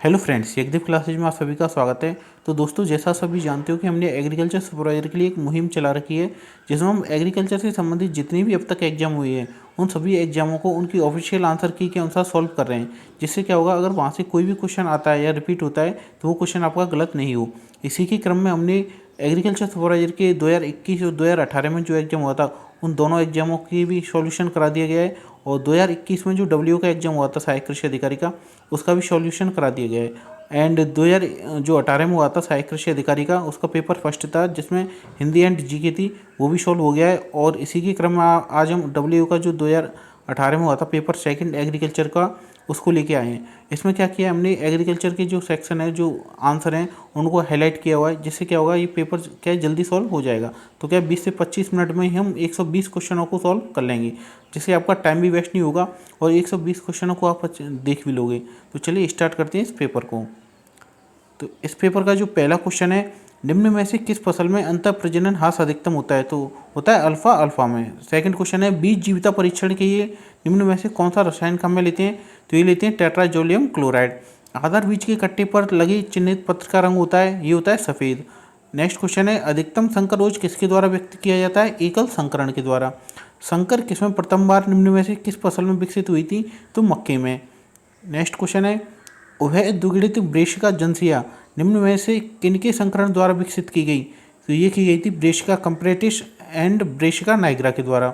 Hello friends, एकदीप classes में आप सभी का स्वागत है। तो दोस्तों, जैसा सभी जानते हो कि हमने एग्रीकल्चर सुपरवाइजर के लिए एक मुहिम चला रखी है, जिसमें हम एग्रीकल्चर से संबंधित जितनी भी अब तक एग्जाम हुई है उन सभी एग्जामों को उनकी ऑफिशियल आंसर की के अनुसार सॉल्व कर रहे हैं। जिससे क्या होगा, अगर वहाँ से कोई भी क्वेश्चन आता है या रिपीट होता है तो वो क्वेश्चन आपका गलत नहीं हो। इसी के क्रम में हमने एग्रीकल्चर सुपरवाइजर के 2021 और 2018 में जो एग्जाम हुआ था उन दोनों एग्जामों की भी सॉल्यूशन करा दिया गया है। और 2021 में जो डब्ल्यू का एग्जाम हुआ था सहायक कृषि अधिकारी का, उसका भी सॉल्यूशन करा दिया गया है। एंड 2018 में हुआ था सहायक कृषि अधिकारी का, उसका पेपर फर्स्ट था जिसमें हिंदी एंड जीके थी, वो भी सॉल्व हो गया है। और इसी के क्रम में आज हम डब्ल्यू का जो 2018 में हुआ था पेपर सेकंड एग्रीकल्चर का, उसको लेके आए हैं। इसमें क्या किया हमने, एग्रीकल्चर के जो सेक्शन है, जो आंसर हैं, उनको हाईलाइट किया हुआ है। जिससे क्या होगा, ये पेपर क्या है जल्दी सॉल्व हो जाएगा। तो क्या 20 से 25 मिनट में ही हम 120 क्वेश्चनों को सॉल्व कर लेंगे, जिससे आपका टाइम भी वेस्ट नहीं होगा और 120 क्वेश्चनों को आप देख भी लोगे। तो चलिए स्टार्ट करते हैं इस पेपर को। तो इस पेपर का जो पहला क्वेश्चन है, निम्न में से किस फसल में अंतर प्रजनन ह्रास अधिकतम होता है? तो होता है अल्फा अल्फा में। सेकंड क्वेश्चन है, बीज जीविता परीक्षण के लिए निम्न में से कौन सा रसायन हम में लेते हैं? तो ये लेते हैं टेट्राजोलियम क्लोराइड। आधार बीज के कट्टे पर लगे चिन्हित पत्र का रंग होता है, ये होता है सफ़ेद। नेक्स्ट क्वेश्चन है, अधिकतम संकर रोज किसके द्वारा व्यक्त किया जाता है? एकल संकरण के द्वारा। संकर किस्में प्रथम बार निम्न में से किस फसल में विकसित हुई थी? तो मक्के में। नेक्स्ट क्वेश्चन है, उभय द्विगुणित ब्रेशिका जनसिया निम्न में से किनके संकरण द्वारा विकसित की गई? तो ये की गई थी ब्रेशिका कंपरेटिस एंड ब्रेशिका नाइग्रा के द्वारा।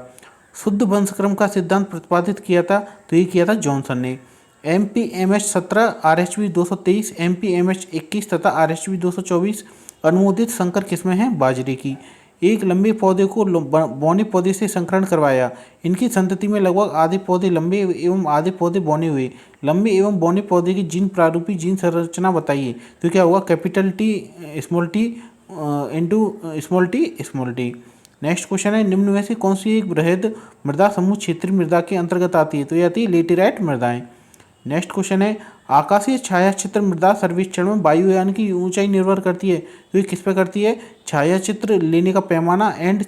शुद्ध वंशक्रम का सिद्धांत प्रतिपादित किया था, तो ये किया था जॉनसन ने। MPMH-17 RHB 223 MPMH-21 तथा RHB 224 अनुमोदित संकर किस्में हैं बाजरे की। एक लंबे पौधे को बौने पौधे से संकरण करवाया। इनकी संतति में लगभग आधे पौधे लंबे एवं आधे पौधे बौने हुए। लंबे एवं बौने पौधे की जीन प्रारूपी जीन संरचना बताइए। तो क्या होगा, capital T small T into small T. Next question है, निम्न में से कौन सी एक बृहद मृदा समूह क्षेत्रीय मृदा के अंतर्गत आती है? तो ये आती है लेटेराइट मृदाएं। नेक्स्ट क्वेश्चन है, आकाशीय छायाचित्र मृदा सर्वेक्षण में वायुयान की ऊंचाई निर्भर करती है? तो ये किस पे करती है? छायाचित्र लेने का पैमाना एंड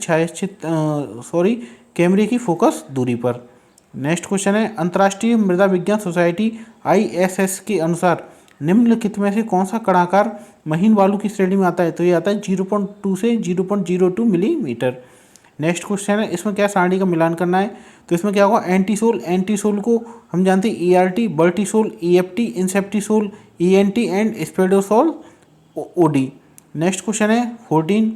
कैमरे की फोकस दूरी पर। नेक्स्ट क्वेश्चन है, अंतर्राष्ट्रीय मृदा विज्ञान सोसाइटी ISS के अनुसार निम्नलिखित में से कौन सा कणाकार महीन बालू की श्रेणी में आता है? तो ये आता है 0.2 से 0.02 मिलीमीटर। नेक्स्ट क्वेश्चन है, इसमें क्या सारणी का मिलान करना है? तो इसमें क्या होगा, एंटीसोल को हम जानते हैं ERT, Vertisol EFT, Inceptisol ENT and Spodosol OD। Next question है 14,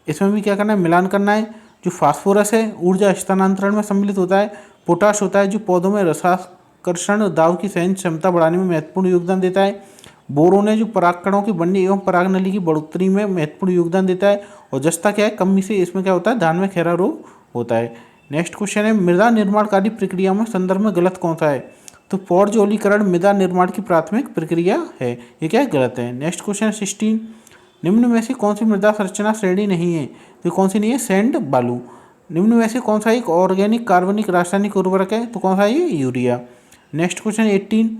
इसमें भी क्या करना है, मिलान करना है। जो फास्फोरस है ऊर्जा स्थानांतरण में सम्मिलित होता है। पोटाश होता है जो पौधों में रसाकर्षण दाव की सहन क्षमता बढ़ाने में महत्वपूर्ण योगदान देता है। बोरोन है जो परागकणों की बढ़ने एवं परागनली की बढ़ोतरी में महत्वपूर्ण योगदान देता है। और जस्ता क्या है, कमी से इसमें क्या होता है, धान में खैरा रोग होता है। नेक्स्ट क्वेश्चन है, मृदा निर्माणकारी प्रक्रिया में संदर्भ में गलत कौन सा है? तो पौर्जोलीकरण मृदा निर्माण की प्राथमिक प्रक्रिया है, ये क्या है, गलत है। नेक्स्ट क्वेश्चन 16, निम्न में से कौन सी मृदा संरचना श्रेणी नहीं है? तो कौन सी नहीं है? सैंड बालू। निम्न में से कौन सा एक ऑर्गेनिक कार्बनिक रासायनिक उर्वरक है? तो कौन सा है? ये यूरिया। नेक्स्ट क्वेश्चन 18,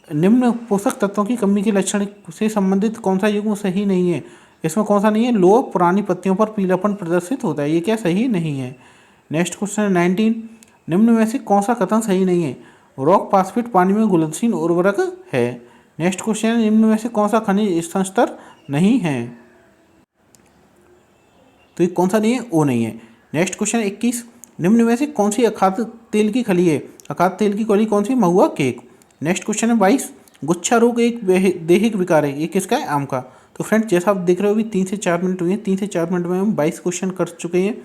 निम्न पोषक तत्वों की कमी के लक्षण से संबंधित कौन सा युग्म सही नहीं है? इसमें कौन सा नहीं है? लोह पुरानी पत्तियों पर पीलापन प्रदर्शित होता है, ये क्या सही नहीं है। नेक्स्ट क्वेश्चन 19, निम्न में से कौन सा कथन सही नहीं है? रॉक फास्फेट पानी में घुलनशील उर्वरक है। नेक्स्ट क्वेश्चन, निम्न में से कौन सा खनिज संस्तर नहीं है? तो ये कौन सा नहीं है? ओ नहीं है। नेक्स्ट क्वेश्चन 21, निम्न में से कौन सी अखाद्य तेल की खली है? अखाद्य तेल की खली कौन सी? महुआ केक। नेक्स्ट क्वेश्चन है 22, गुच्छा रोग एक दैहिक विकार है, ये किसका है? आम का। तो फ्रेंड्स, जैसा आप देख रहे हो अभी 3 से 4 मिनट हुए हैं। 3 से 4 मिनट में हम 22 क्वेश्चन कर चुके हैं।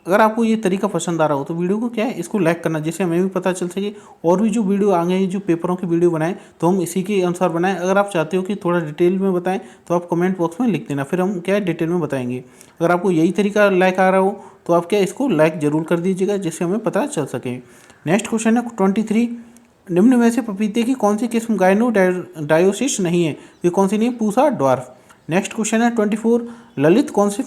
अगर आपको ये तरीका पसंद आ रहा हो तो वीडियो को क्या है, इसको लाइक करना, जिससे हमें भी पता चल सके और भी जो वीडियो आगे हैं, जो पेपरों की वीडियो बनाएं तो हम इसी के अनुसार बनाएं। अगर आप चाहते हो कि थोड़ा डिटेल में बताएं तो आप कमेंट बॉक्स में लिख देना, फिर हम क्या है डिटेल में बताएंगे। अगर आपको यही तरीका लाइक आ रहा हो तो आप क्या इसको लाइक जरूर कर दीजिएगा, जिससे हमें पता चल सके। नेक्स्ट क्वेश्चन है 23, निम्न में से पपीते की कौन सी किस्म गायनोडायोसिस नहीं है? ये कौन सी नहीं है? पूसा ड्वार्फ। नेक्स्ट क्वेश्चन है 24, ललित कौन सी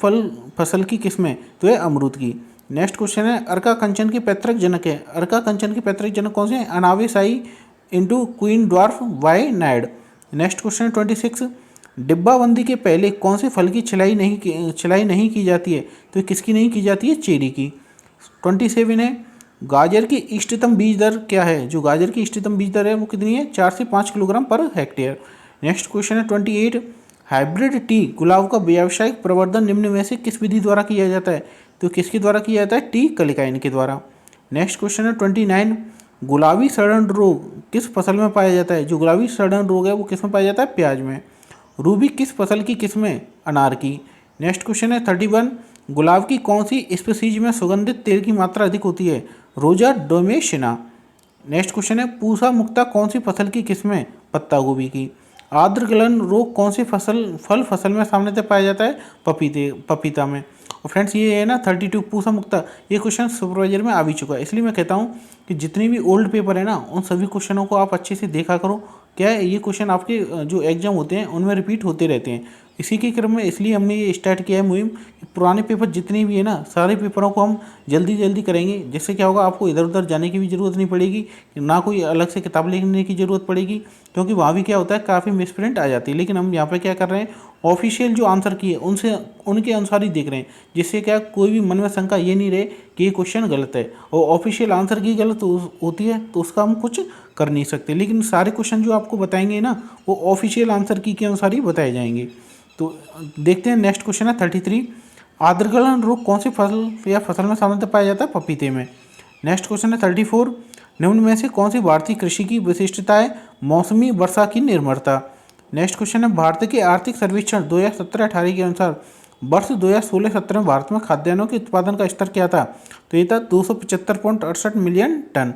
फसल की किस्म है? तो ये अमरूद की। नेक्स्ट क्वेश्चन है, अर्का कंचन के पैतृक जनक है। अर्का कंचन के पैतृक जनक कौन से हैं? अनावेसाई इंटू क्वीन ड्वार्फ वाई नाइड। नेक्स्ट क्वेश्चन है 26, डिब्बाबंदी के पहले कौन से फल की छिलाई नहीं की जाती है? तो किसकी नहीं की जाती है? चेरी की। 27 है, गाजर की इष्टतम बीज दर क्या है? जो गाजर की इष्टतम बीज दर है वो कितनी है? 4 से 5 kilogram per hectare. Next question है 28, हाइब्रिड टी गुलाब का व्यावसायिक प्रवर्धन निम्न में से किस विधि द्वारा किया जाता है? तो किसके द्वारा किया जाता है? टी कलिकाइन के द्वारा। नेक्स्ट क्वेश्चन है 29, गुलाबी सड़न रोग किस फसल में पाया जाता है? जो गुलाबी सड़न रोग है वो किस में पाया जाता है? प्याज में। रूबी किस फसल की किस्म है? अनार की। नेक्स्ट क्वेश्चन है 31, गुलाब की कौन सी स्पीसीज में सुगंधित तेल की मात्रा अधिक होती है? रोजा डोमेशिना। नेक्स्ट क्वेश्चन है पूसा मुक्ता कौन सी फसल की किस्म है? पत्ता गोभी की। आर्द्र गलन रोग कौन सी फल फसल में सामान्यतः पाया जाता है? पपीता में। और फ्रेंड्स ये है ना 32 पूसा मुक्ता, ये क्वेश्चन सुपरवाइजर में आ भी चुका है, इसलिए मैं कहता हूँ कि जितनी भी ओल्ड पेपर है ना उन सभी क्वेश्चनों को आप अच्छे से देखा करो। क्या है, ये क्वेश्चन आपके जो एग्जाम होते हैं उनमें रिपीट होते रहते हैं। इसी के क्रम में इसलिए हमने ये स्टार्ट किया है मुहिम, पुराने पेपर जितने भी है ना सारे पेपरों को हम जल्दी जल्दी करेंगे, जिससे क्या होगा आपको इधर उधर जाने की भी ज़रूरत नहीं पड़ेगी, ना कोई अलग से किताब लेने की ज़रूरत पड़ेगी, क्योंकि वहाँ भी क्या होता है काफ़ी मिसप्रिंट आ जाती है। लेकिन हम यहाँ पर क्या कर रहे हैं, ऑफिशियल जो आंसर की है उनसे उनके अनुसार ही देख रहे हैं, जिससे क्या कोई भी मन में शंका ये नहीं रहे कि ये क्वेश्चन गलत है, और ऑफिशियल आंसर की गलत होती है तो उसका हम कुछ कर नहीं सकते। लेकिन सारे क्वेश्चन जो आपको बताएंगे ना वो ऑफिशियल आंसर की के अनुसार ही बताए जाएंगे। तो देखते हैं नेक्स्ट क्वेश्चन है 33, आर्द्र गलन रोग कौन सी फसल या फसल में सामान्यतः पाया जाता है? पपीते में। नेक्स्ट क्वेश्चन है 34, निम्न में से कौन सी भारतीय कृषि की विशिष्टता है? मौसमी वर्षा की निर्भरता। नेक्स्ट क्वेश्चन है भारत के आर्थिक सर्वेक्षण 2017-18 के अनुसार वर्ष 2016-17 में भारत में खाद्यान्नों के उत्पादन का स्तर क्या था? तो ये था 275.68 मिलियन टन।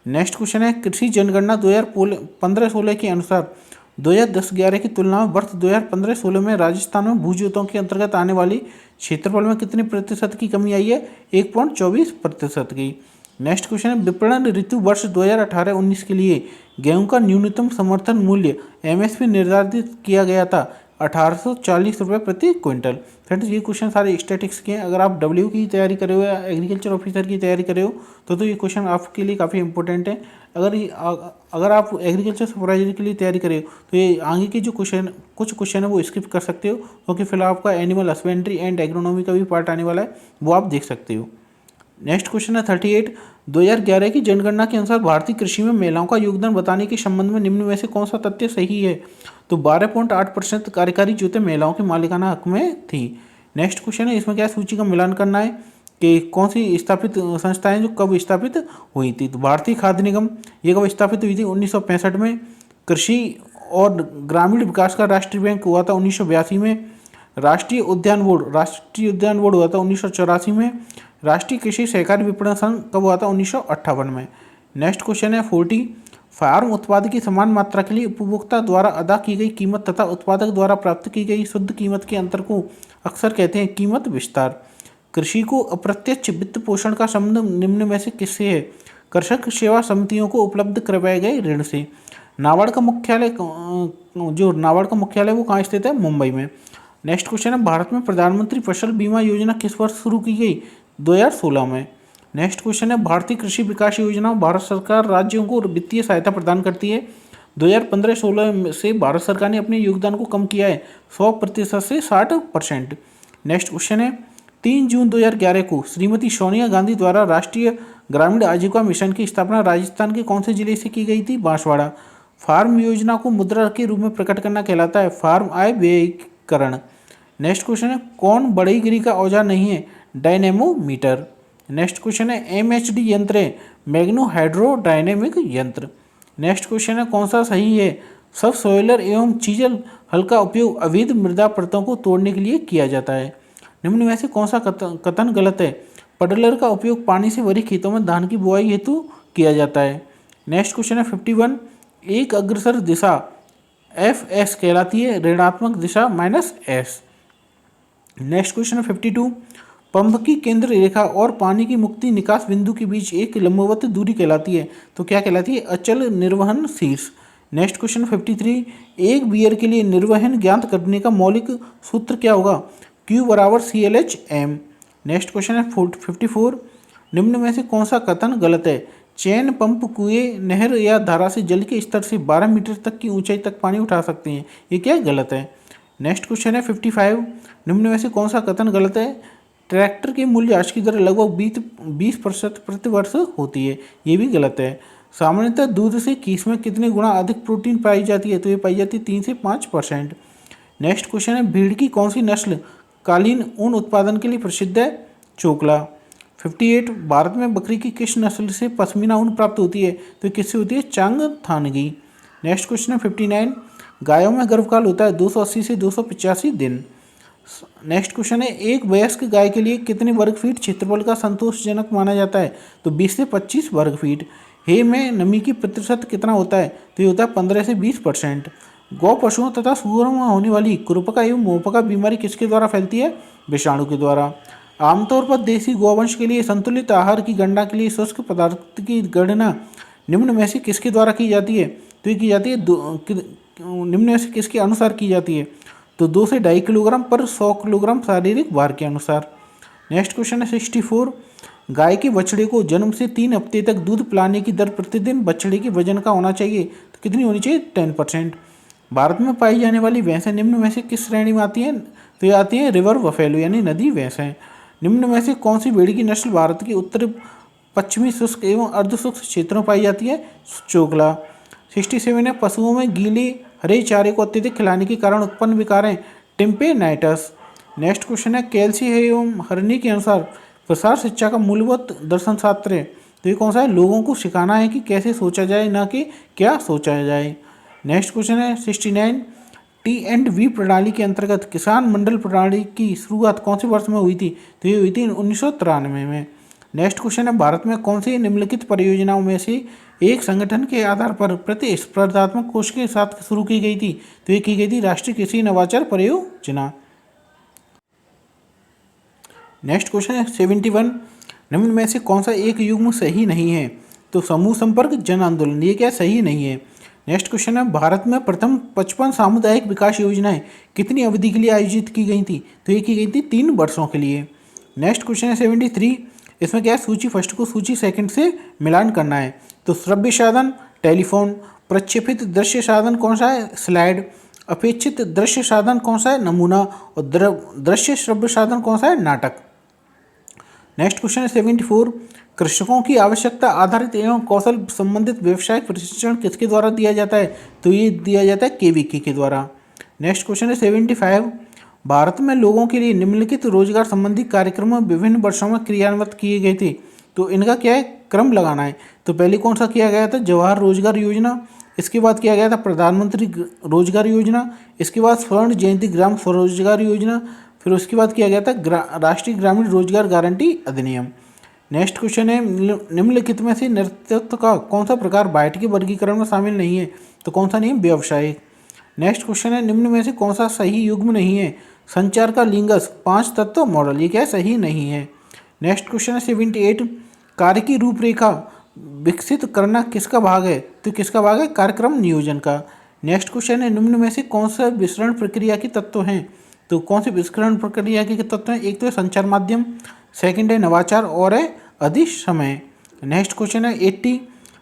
नेक्स्ट क्वेश्चन है कृषि जनगणना 2015-16 के अनुसार 2010-11 की तुलना में वर्ष 2015-16 में राजस्थान में भूजोतों के अंतर्गत आने वाली क्षेत्रफल में कितने प्रतिशत की कमी आई है? 1.24% की। नेक्स्ट क्वेश्चन है विपणन ऋतु वर्ष 2018-19 के लिए गेहूं का न्यूनतम समर्थन मूल्य एमएसपी निर्धारित किया गया था 1840 रुपये प्रति क्विंटल। फ्रेंड्स ये क्वेश्चन सारे स्टैटिक्स के हैं। अगर आप डब्ल्यू की तैयारी कर रहे हो या एग्रीकल्चर ऑफिसर की तैयारी कर रहे हो तो ये क्वेश्चन आपके लिए काफ़ी इंपॉर्टेंट है। अगर आप एग्रीकल्चर सुपरवाइजर के लिए तैयारी कर रहे हो तो ये आगे के जो कुछ क्वेश्चन है वो स्किप कर सकते हो, क्योंकि फिलहाल आपका एनिमल हस्बेंड्री एंड एग्रोनॉमी का भी पार्ट आने वाला है, वो आप देख सकते हो। नेक्स्ट क्वेश्चन है 38, 2011 की जनगणना के अनुसार भारतीय कृषि में महिलाओं का योगदान बताने के संबंध में निम्न में से कौन सा तथ्य सही है? तो 12.8% कार्यकारी जोतें महिलाओं के मालिकाना हक में थी। नेक्स्ट क्वेश्चन है इसमें क्या सूची का मिलान करना है कि कौन सी स्थापित संस्थाएं जो कब स्थापित हुई थी? तो भारतीय खाद्य निगम ये कब स्थापित हुई थी? 1965 में। कृषि और ग्रामीण विकास का राष्ट्रीय बैंक हुआ था 1982 में। राष्ट्रीय उद्यान बोर्ड हुआ था 1984 में। राष्ट्रीय कृषि सहकारी विपणन संघ कब हुआ था? 1958 में। नेक्स्ट क्वेश्चन है 40, फार्म उत्पाद की समान मात्रा के लिए उपभोक्ता द्वारा अदा की गई कीमत तथा उत्पादक द्वारा प्राप्त की गई शुद्ध कीमत के अंतर को अक्सर कहते हैं कीमत विस्तार। कृषि को अप्रत्यक्ष वित्त पोषण का संबंध निम्न में से किससे है? कृषक सेवा समितियों को उपलब्ध करवाए गए ऋण से। नाबार्ड का मुख्यालय वो कहाँ स्थित है? मुंबई में। नेक्स्ट क्वेश्चन है भारत में प्रधानमंत्री फसल बीमा योजना किस वर्ष शुरू की गई? 2016 में। नेक्स्ट क्वेश्चन है भारतीय कृषि विकास योजना भारत सरकार राज्यों को वित्तीय सहायता प्रदान करती है। 2015-16 से भारत सरकार ने अपने योगदान को कम किया है 100% से 60%। नेक्स्ट क्वेश्चन है 3 जून 2011 को श्रीमती सोनिया गांधी द्वारा राष्ट्रीय ग्रामीण आजीविका मिशन की स्थापना राजस्थान के कौन से जिले से की गई थी? बांसवाड़ा। फार्म योजना को मुद्रा के रूप में प्रकट करना कहलाता है फार्म आय व्ययीकरण। नेक्स्ट क्वेश्चन है कौन बढ़ईगिरी का औजार नहीं है? डायनेमोमीटर। नेक्स्ट क्वेश्चन है एमएचडी यंत्र है मैग्नो हाइड्रोडायनेमिक यंत्र। नेक्स्ट क्वेश्चन है कौन सा सही है? सब सोइलर एवं चीजल हल का उपयोग अवैध मृदा परतों को तोड़ने के लिए किया जाता है। निम्न में से कौन सा कथन गलत है? पडलर का उपयोग पानी से भरी खेतों में धान की बुआई हेतु किया जाता है। नेक्स्ट क्वेश्चन है 51, एक अग्रसर दिशा एफ कहलाती है ऋणात्मक दिशा -s। नेक्स्ट क्वेश्चन है 52, पंप की केंद्र रेखा और पानी की मुक्ति निकास बिंदु के बीच एक लंबवत दूरी कहलाती है, तो क्या कहलाती है? अचल निर्वहन शीर्ष। नेक्स्ट क्वेश्चन 53, एक बियर के लिए निर्वहन ज्ञात करने का मौलिक सूत्र क्या होगा? Q = CLH/m। नेक्स्ट क्वेश्चन है 54, निम्न में से कौन सा कथन गलत है? चैन पंप कुएं, नहर या धारा से जल के स्तर से 12 मीटर तक की ऊंचाई तक पानी उठा सकते हैं, ये क्या गलत है? नेक्स्ट क्वेश्चन है 55, निम्न में से कौन सा कथन गलत है? ट्रैक्टर की मूल्य आज की दर लगभग 20% प्रति वर्ष होती है, ये भी गलत है। सामान्यतः दूध से घी में कितने गुना अधिक प्रोटीन पाई जाती है, तो ये पाई जाती है 3 से 5%। नेक्स्ट क्वेश्चन है, भेड़ की कौन सी नस्ल कालीन ऊन उत्पादन के लिए प्रसिद्ध है? चोकला। 58, भारत में बकरी की किस नस्ल से पश्मीना ऊन प्राप्त होती है? तो किससे होती है? चांगथानगी। नेक्स्ट क्वेश्चन है 59, गायों में गर्भकाल होता है 280 से 285 दिन। नेक्स्ट क्वेश्चन है, एक वयस्क गाय के लिए कितने वर्ग फीट क्षेत्रफल का संतोषजनक माना जाता है? तो 20 से 25 वर्ग फीट। हे में नमी की प्रतिशत कितना होता है? तो ये होता है 15 से 20%। गौ पशुओं तथा सुअरों में होने वाली खुरपका एवं मुहपका बीमारी किसके द्वारा फैलती है? विषाणु के द्वारा। आमतौर पर देसी गौवंश के लिए संतुलित आहार की गणना के लिए शुष्क पदार्थ की गणना निम्न में से किसके द्वारा की जाती है? तो ये की जाती है निम्न में से किसके अनुसार की जाती है? तो 2 से 2.5 किलोग्राम पर 100 किलोग्राम शारीरिक भार के अनुसार। नेक्स्ट क्वेश्चन है 64, गाय के बछड़े को जन्म से 3 हफ्ते तक दूध पिलाने की दर प्रतिदिन बछड़े के वजन का होना चाहिए, तो कितनी होनी चाहिए? 10%। भारत में पाई जाने वाली भैंसें निम्न में से किस श्रेणी में आती हैं? तो ये आती हैं रिवर बफेलो यानी नदी भैंसें। निम्न में से कौन सी भेड़ की नस्ल भारत के उत्तर पश्चिमी शुष्क एवं अर्ध शुष्क क्षेत्रों में पाई जाती है? चोकला। 67 है, पशुओं में गीले हरे चारे को अत्यधिक खिलाने के कारण उत्पन्न विकार हैं टिम्पेनाइटस। नेक्स्ट क्वेश्चन है, कैल्सी एवं हरनी के अनुसार प्रसार शिक्षा का मूलभूत दर्शन शास्त्र है, तो ये कौन सा है? लोगों को सिखाना है कि कैसे सोचा जाए, ना कि क्या सोचा जाए। नेक्स्ट क्वेश्चन है 69, T&V प्रणाली के अंतर्गत किसान मंडल प्रणाली की शुरुआत कौन से वर्ष में हुई थी? तो ये हुई थी 1993 में। नेक्स्ट क्वेश्चन है, भारत में कौन सी निम्नलिखित परियोजनाओं में से एक संगठन के आधार पर प्रतिस्पर्धात्मक कोष के साथ शुरू की गई थी? तो ये की गई थी राष्ट्रीय कृषि नवाचार परियोजना। नेक्स्ट क्वेश्चन है 71, निम्न में से कौन सा एक युग्म सही नहीं है? तो समूह संपर्क जन आंदोलन, ये क्या सही नहीं है। नेक्स्ट क्वेश्चन है, भारत में प्रथम 55 सामुदायिक विकास योजनाएं कितनी अवधि के लिए आयोजित की गई थी? तो ये की गई थी 3 वर्षों के लिए। नेक्स्ट क्वेश्चन है 73, इसमें क्या है? सूची फर्स्ट को सूची सेकंड से मिलान करना है। तो श्रव्य साधन टेलीफोन, प्रक्षेपित दृश्य साधन कौन सा है? स्लाइड, अपेक्षित दृश्य साधन कौन सा है? नमूना, और दृश्य श्रव्य साधन कौन सा है? नाटक। नेक्स्ट क्वेश्चन है 74, कृषकों की आवश्यकता आधारित एवं कौशल संबंधित व्यवसायिक प्रशिक्षण किसके द्वारा दिया जाता है? तो ये दिया जाता है KVK के द्वारा। नेक्स्ट क्वेश्चन है 75, भारत में लोगों के लिए निम्नलिखित रोजगार संबंधी कार्यक्रम विभिन्न वर्षों में क्रियान्वित किए गए थे, तो इनका क्या है? क्रम लगाना है। तो पहले कौन सा किया गया था? जवाहर रोजगार योजना। इसके बाद किया गया था प्रधानमंत्री रोजगार योजना। इसके बाद स्वर्ण जयंती ग्राम स्वरोजगार योजना। फिर उसके बाद किया गया था राष्ट्रीय ग्रामीण रोजगार गारंटी अधिनियम। नेक्स्ट क्वेश्चन है, निम्नलिखित में से नेतृत्व का कौन सा प्रकार बाइट के वर्गीकरण में शामिल नहीं है? तो कौन सा नहीं है? व्यावसायिक। नेक्स्ट क्वेश्चन है, निम्न में से कौन सा सही युग्म नहीं है? संचार का लिंगस 5 तत्व मॉडल, ये क्या है? सही नहीं है। नेक्स्ट क्वेश्चन है 78, कार्य की रूपरेखा विकसित करना किसका भाग है? तो किसका भाग है? कार्यक्रम नियोजन का। नेक्स्ट क्वेश्चन है, निम्न में से कौन सा विसरण प्रक्रिया के तत्व हैं? तो कौन से विसरण प्रक्रिया के तत्व हैं? एक तो है संचार माध्यम, सेकंड है नवाचार, और है अधिसमय। नेक्स्ट क्वेश्चन है 80,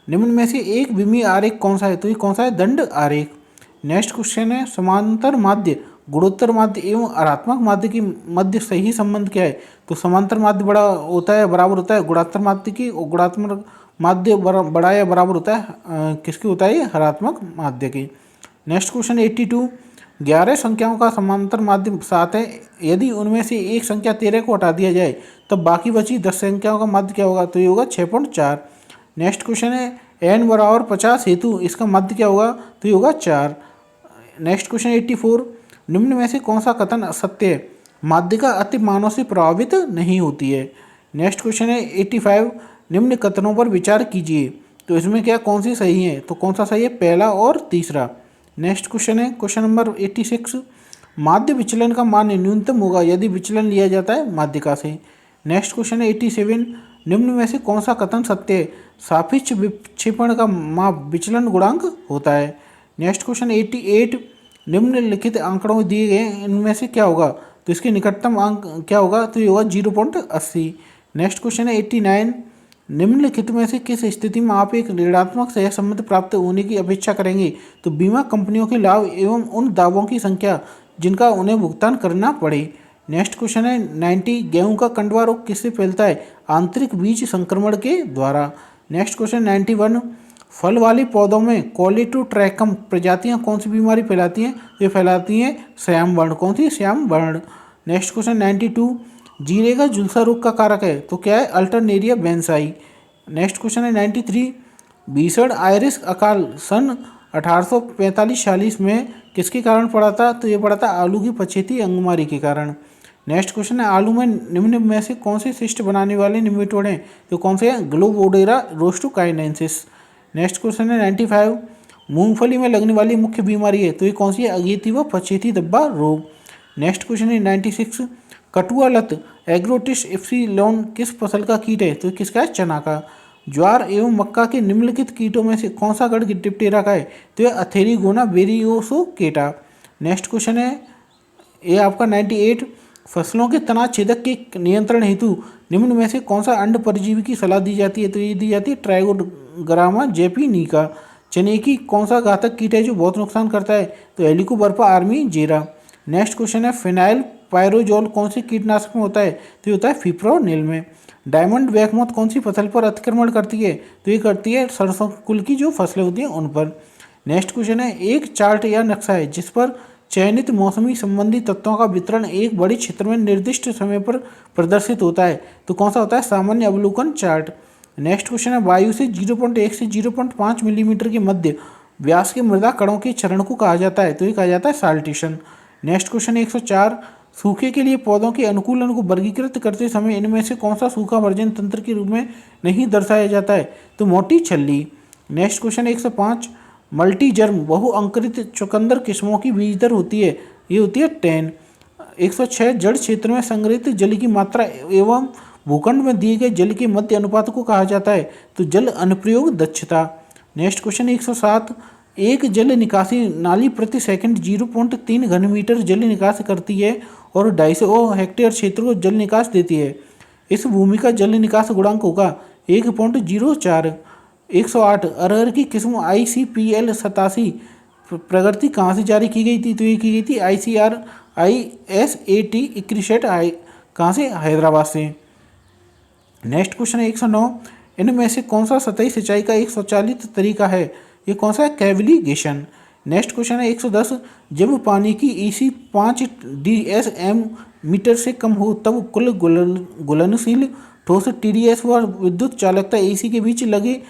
निम्न में से एक विमीय आरेख कौन सा है? तो ये कौन सा है? दंड आरेख। नेक्स्ट क्वेश्चन है, समांतर माध्य, गुणोत्तर माध्य एवं हरात्मक माध्य की मध्य सही संबंध क्या है? तो समांतर माध्य बड़ा होता है, बराबर होता है गुणात्मक माध्य की, और गुणात्मक माध्य बड़ा या बराबर होता है किसकी होता है? हरात्मक माध्य की। नेक्स्ट क्वेश्चन 82, 11 संख्याओं का समांतर माध्य 7 है, यदि उनमें से एक संख्या 13 को हटा दिया जाए तब बाकी बची 10 संख्याओं का माध्य क्या होगा? तो ये होगा 6.4। नेक्स्ट क्वेश्चन है, n बराबर 50 हेतु इसका माध्य क्या होगा? तो ये होगा 4। नेक्स्ट क्वेश्चन 84, निम्न में से कौन सा कथन सत्य है? माध्यिका अति मानव से प्रभावित नहीं होती है। नेक्स्ट क्वेश्चन है 85, निम्न कथनों पर विचार कीजिए, तो इसमें क्या कौन सी सही है? तो कौन सा सही है? पहला और तीसरा। नेक्स्ट क्वेश्चन है क्वेश्चन नंबर 86, माध्य विचलन का मान न्यूनतम होगा यदि विचलन लिया जाता है माध्यिका से। नेक्स्ट क्वेश्चन है 87, निम्न में से कौन सा कथन सत्य है? सापेक्ष विक्षेपण का माप विचलन गुणांक होता है। नेक्स्ट क्वेश्चन 88, निम्नलिखित आंकड़ों दिए गए इनमें से क्या होगा? तो इसके निकटतम अंक क्या होगा? तो ये होगा 0.80। नेक्स्ट क्वेश्चन है 89, निम्नलिखित में से किस स्थिति में आप एक ऋणात्मक सहसंबंध प्राप्त होने की अपेक्षा करेंगे? तो बीमा कंपनियों के लाभ एवं उन दावों की संख्या जिनका उन्हें भुगतान करना पड़े। नेक्स्ट क्वेश्चन है 90 गेहूं का कंडवा रोग किससे फैलता है? आंतरिक बीज संक्रमण के द्वारा। नेक्स्ट क्वेश्चन 91 फल वाले पौधों में कॉलेटोट्रैकम प्रजातियां कौन सी बीमारी फैलाती हैं? ये फैलाती हैं श्याम वर्ण। कौन सी? श्याम वर्ण। नेक्स्ट क्वेश्चन 92 जीरे का झुलसा रोग का कारक है तो क्या है? अल्टरनेरिया बेंसाई। नेक्स्ट क्वेश्चन है 93 भीषण आयरिश अकाल सन 1845-46 में किसके कारण पड़ा था? तो ये पड़ा था आलू की पछेती अंगमारी के कारण। नेक्स्ट क्वेश्चन है आलू में निम्न में से कौन से शिष्ट बनाने वाले निमेटोड हैं? तो कौन से हैं? ग्लोबोडेरा रोस्टोकाइनेंसिस। नेक्स्ट क्वेश्चन है 95 मूंगफली में लगने वाली मुख्य बीमारी है तो ये कौन सी है? अगेती व पछेती धब्बा रोग। नेक्स्ट क्वेश्चन है 96 कटुआ लत एग्रोटिस इप्सिलॉन किस फसल का कीट है? तो किसका है? चना का। ज्वार एवं मक्का के निम्नलिखित कीटों में से कौन सा गण डिप्टेरा का है? तो ये अथेरिगोना बेरियोसोकेटा। नेक्स्ट क्वेश्चन है ये आपका 98 फसलों के तना छेदक के नियंत्रण हेतु निम्न में से कौन सा अंड परजीवी की सलाह दी जाती है? तो ये दी जाती है ट्राइगोग्रामा जेपिनिका। चने की कौन सा घातक कीट है जो बहुत नुकसान करता है? तो हेलिकोबर्पा आर्मी जेरा। नेक्स्ट क्वेश्चन है फिनाइल पायरोजोल कौन सी कीटनाशक में होता है? तो ये होता है फिप्रोनिल में। डायमंड बैकमोथ कौन सी फसल पर अतिक्रमण करती है? तो ये करती है सरसों कुल की जो फसलें होती हैं उन पर। नेक्स्ट क्वेश्चन है एक चार्ट या नक्शा है जिस पर चयनित मौसमी संबंधी तत्वों का वितरण एक बड़े क्षेत्र में निर्दिष्ट समय पर प्रदर्शित होता है तो कौन सा होता है? सामान्य अवलोकन चार्ट। नेक्स्ट क्वेश्चन है वायु से 0.1 से 0.5 मिलीमीटर के मध्य व्यास के मृदा कणों के चरण को कहा जाता है तो ये कहा जाता है साल्टेशन। नेक्स्ट क्वेश्चन है 104 सूखे के लिए पौधों के अनुकूलन को वर्गीकृत करते समय इनमें से कौन सा सूखा वर्जन तंत्र के रूप में नहीं दर्शाया जाता है? तो मोटी छल्ली। नेक्स्ट क्वेश्चन 105 मल्टीजर्म बहुअंकुरित चुकंदर किस्मों की बीज दर होती है? ये होती है 10। 106 जड़ क्षेत्र में संग्रहित जल की मात्रा एवं भूखंड में दिए गए जल के मध्य अनुपात को कहा जाता है? तो जल अनुप्रयोग दक्षता। नेक्स्ट क्वेश्चन 107 एक जल निकासी नाली प्रति सेकंड 0.3 घन मीटर जल निकास करती है और 250 हेक्टेयर क्षेत्र को जल निकास देती है। इस भूमि का जल निकास गुणांक होगा 1.04। 108 अरहर की किस्म ICPL 87 प्रगति कहाँ से जारी की गई थी? तो ये की गई थी ICR ISAT 61 कहाँ से? हैदराबाद से। नेक्स्ट क्वेश्चन है 109 इनमें से कौन सा सतही सिंचाई का एक स्वचालित तरीका है? ये कौन सा है? कैविलीगेशन। नेक्स्ट क्वेश्चन है 110 जब पानी की EC 5 DSM मीटर से कम हो तब कुल गुलनशील ठोस TDS व विद्युत चालकता AC के बीच लगे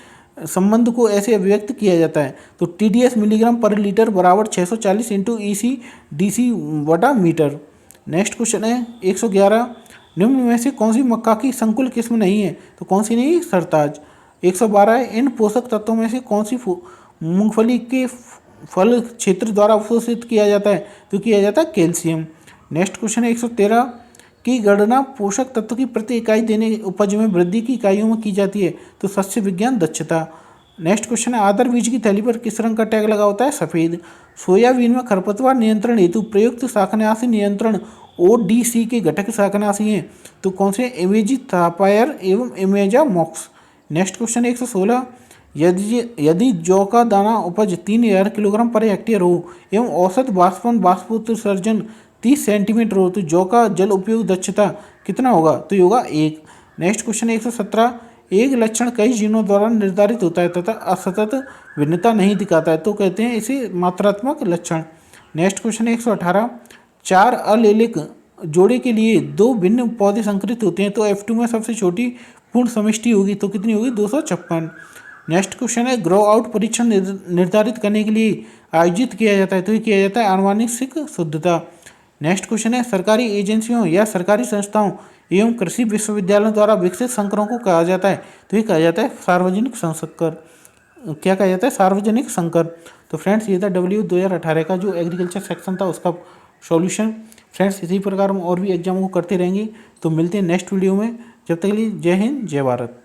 संबंध को ऐसे अभिव्यक्त किया जाता है तो TDS मिलीग्राम पर लीटर बराबर 640 इंटू EC DC बटा मीटर। नेक्स्ट क्वेश्चन है 111 निम्न में से कौन सी मक्का की संकुल किस्म नहीं है? तो कौन सी नहीं? सरताज। 112 इन पोषक तत्वों में से कौन सी मूंगफली के फल क्षेत्र द्वारा अवशोषित किया जाता है? तो किया जाता है कैल्शियम। नेक्स्ट क्वेश्चन है 113 की गणना पोषक तत्व की प्रति इकाई देने उपज में वृद्धि की इकाइयों में की जाती है तो सस्य विज्ञान दक्षता। नेक्स्ट क्वेश्चन है आदर बीज की थैली पर किस रंग का टैग लगा होता है? सफ़ेद। सोयाबीन में खरपतवार नियंत्रण हेतु प्रयुक्त शाकनाशी नियंत्रण ODC के घटक शाकनाशी हैं तो कौन से? इमेजिथापायर एवं इमेजामॉक्स। नेक्स्ट क्वेश्चन 116 यदि जौ का दाना उपज 3000 किलोग्राम पर हेक्टेयर हो एवं औसत बाष्पोत्सर्जन 30 सेंटीमीटर हो तो जौ का जल उपयोग दक्षता कितना होगा? तो ये होगा 1। नेक्स्ट क्वेश्चन 117 एक लक्षण कई जीनों द्वारा निर्धारित होता है तथा असतत भिन्नता नहीं दिखाता है तो कहते हैं इसे मात्रात्मक लक्षण। नेक्स्ट क्वेश्चन 118 4 अलेलिक जोड़े के लिए 2 भिन्न पौधे संकरित होते हैं तो F2 में सबसे छोटी पूर्ण समष्टि होगी तो कितनी होगी? 256। नेक्स्ट क्वेश्चन है ग्रो आउट परीक्षण निर्धारित करने के लिए आयोजित किया जाता है तो ये किया जाता है आनुवांशिक शुद्धता। नेक्स्ट क्वेश्चन है सरकारी एजेंसियों या सरकारी संस्थाओं एवं कृषि विश्वविद्यालयों द्वारा विकसित संकरों को कहा जाता है तो ये कहा जाता है सार्वजनिक संकर। क्या कहा जाता है? सार्वजनिक संकर। तो फ्रेंड्स ये था W2018 का जो एग्रीकल्चर सेक्शन था उसका सॉल्यूशन। फ्रेंड्स इसी प्रकार हम और भी एग्जामों को करते रहेंगे तो मिलते हैं नेक्स्ट वीडियो में। जब तक के लिए जय हिंद जय भारत।